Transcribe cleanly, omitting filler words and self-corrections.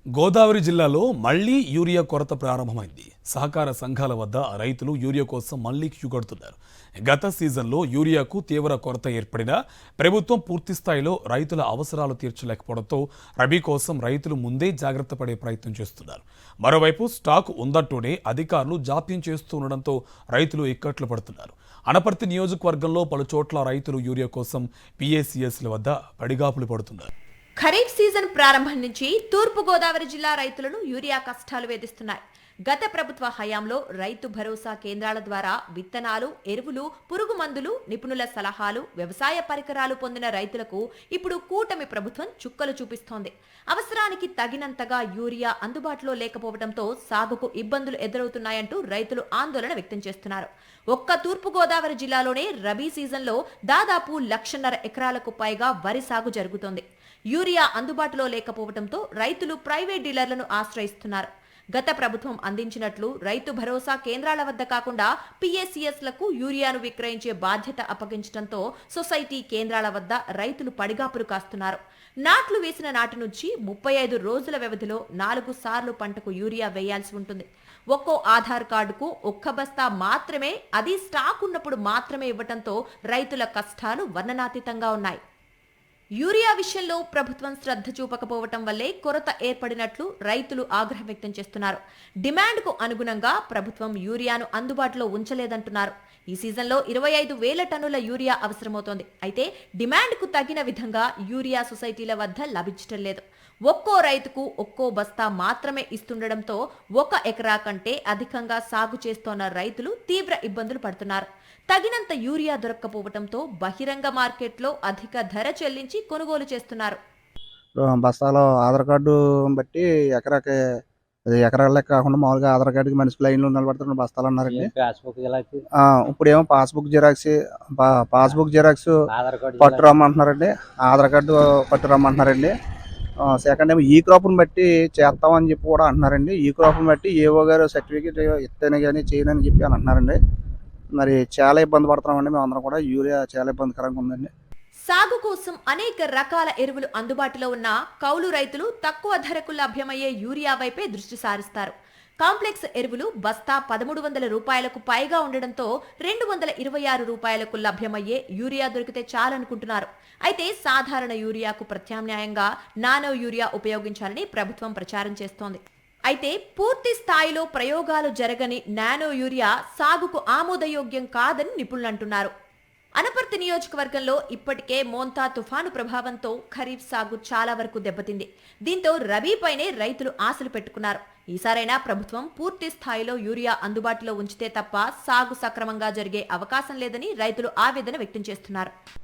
గోదావరి జిల్లాలో మళ్లీ యూరియా కొరత ప్రారంభమైంది. సహకార సంఘాల వద్ద రైతులు యూరియా కోసం మళ్లీ క్యూ కడుతున్నారు. గత సీజన్లో యూరియాకు తీవ్ర కొరత ఏర్పడినా ప్రభుత్వం పూర్తి స్థాయిలో రైతుల అవసరాలు తీర్చలేకపోవడంతో రబీ కోసం రైతులు ముందే జాగ్రత్త పడే ప్రయత్నం చేస్తున్నారు. మరోవైపు స్టాక్ ఉందంటూనే అధికారులు జాప్యం చేస్తుండడంతో రైతులు ఇక్కట్లు పడుతున్నారు. అనపర్తి నియోజకవర్గంలో పలు చోట్ల రైతులు యూరియా కోసం PACSల వద్ద పడిగాపులు పడుతున్నారు. ఖరీఫ్ సీజన్ ప్రారంభం నుంచి తూర్పు గోదావరి జిల్లా రైతులను యూరియా కష్టాలు వేధిస్తున్నాయి. గత ప్రభుత్వ హయాంలో రైతు భరోసా కేంద్రాల ద్వారా విత్తనాలు, ఎరువులు, పురుగు మందులు, నిపుణుల సలహాలు, వ్యవసాయ పరికరాలు పొందిన రైతులకు ఇప్పుడు కూటమి ప్రభుత్వం చుక్కలు చూపిస్తోంది. అవసరానికి తగినంతగా యూరియా అందుబాటులో లేకపోవడంతో సాగుకు ఇబ్బందులు ఎదురవుతున్నాయంటూ రైతులు ఆందోళన వ్యక్తం చేస్తున్నారు. ఒక్క తూర్పు గోదావరి జిల్లాలోనే రబీ సీజన్లో దాదాపు 1,50,000 ఎకరాలకు పైగా వరి సాగు జరుగుతోంది. యూరియా అందుబాటులో లేకపోవడంతో రైతులు ప్రైవేట్ డీలర్లను ఆశ్రయిస్తున్నారు. గత ప్రభుత్వం అందించినట్లు రైతు భరోసా కేంద్రాల వద్ద కాకుండా PACSలకు యూరియాను విక్రయించే బాధ్యత అప్పగించడంతో సొసైటీ కేంద్రాల వద్ద రైతులు పడిగాపులు కాస్తున్నారు. నాట్లు వేసిన నాటి నుంచి 35 రోజుల వ్యవధిలో 4 సార్లు పంటకు యూరియా వేయాల్సి ఉంటుంది. ఒక్కో ఆధార్ కార్డుకు ఒక్క బస్తా మాత్రమే, అది స్టాక్ ఉన్నప్పుడు మాత్రమే ఇవ్వడంతో రైతుల కష్టాలు వర్ణనాతీతంగా ఉన్నాయి. యూరియా విషయంలో ప్రభుత్వం శ్రద్ధ చూపకపోవటం వల్లే కొరత ఏర్పడినట్లు రైతులు ఆగ్రహం వ్యక్తం చేస్తున్నారు. డిమాండ్కు అనుగుణంగా ప్రభుత్వం యూరియాను అందుబాటులో ఉంచలేదంటున్నారు. ఈ సీజన్లో 25,000 టన్నుల యూరియా అవసరమవుతోంది. అయితే డిమాండ్కు తగిన విధంగా యూరియా సొసైటీల వద్ద లభించటం లేదు. ఒక్కో రైతుకు ఒక్కో బస్తా మాత్రమే ఇస్తుండటంతో 1 ఎకరా కంటే అధికంగా సాగు చేస్తోన్న రైతులు తీవ్ర ఇబ్బందులు పడుతున్నారు. తగినంత యూరియా దొరక్కపోవడంతో బహిరంగ మార్కెట్లో అధిక ధర చెల్లించి కొనుగోలు చేస్తున్నారు. బస్తాలో ఆధార్ కార్డు బట్టి ఎకరాల లెక్క కాకుండా మామూలుగా ఆధార్ కార్డుకి మనిషి లైన్లో నిలబడుతున్న బస్తాలు అన్నారండి. ఇప్పుడేమో పాస్బుక్ జిరాక్స్ పట్టు రమ్మంటున్నారండి. ఆధార్ కార్డు పట్టు రమ్మంటున్నారండి. సెకండ్ ఏమో ఈ క్రాప్ని బట్టి చేస్తామని చెప్పి కూడా అంటున్నారండి. ఈ క్రాప్ని బట్టి ఏవో గారు సర్టిఫికేట్ ఇస్తేనే కానీ చేయనని చెప్పి అని అంటున్నారండి. మరి చాలా ఇబ్బంది పడుతున్నామండి. మేమందరం కూడా యూరియా చాలా ఇబ్బందికరంగా ఉందండి. సాగు కోసం అనేక రకాల ఎరువులు అందుబాటులో ఉన్న కౌలు రైతులు తక్కువ ధరకు లభ్యమయ్యే యూరియా వైపే దృష్టి సారిస్తారు. కాంప్లెక్స్ ఎరువులు బస్తా 1,300 రూపాయలకు పైగా ఉండడంతో 226 రూపాయలకు లభ్యమయ్యే యూరియా దొరికితే చాలనుకుంటున్నారు. అయితే సాధారణ యూరియాకు ప్రత్యామ్నాయంగా నానో యూరియా ఉపయోగించాలని ప్రభుత్వం ప్రచారం చేస్తోంది. అయితే పూర్తి స్థాయిలో ప్రయోగాలు జరగని నానో యూరియా సాగుకు ఆమోదయోగ్యం కాదని నిపుణులు అంటున్నారు. అనపర్తి నియోజకవర్గంలో ఇప్పటికే మోంతా తుఫాను ప్రభావంతో ఖరీఫ్ సాగు చాలా వరకు దెబ్బతింది. దీంతో రబీపైనే రైతులు ఆశలు పెట్టుకున్నారు. ఈసారైనా ప్రభుత్వం పూర్తి స్థాయిలో యూరియా అందుబాటులో ఉంచితే తప్ప సాగు సక్రమంగా జరిగే అవకాశం లేదని రైతులు ఆవేదన వ్యక్తం చేస్తున్నారు.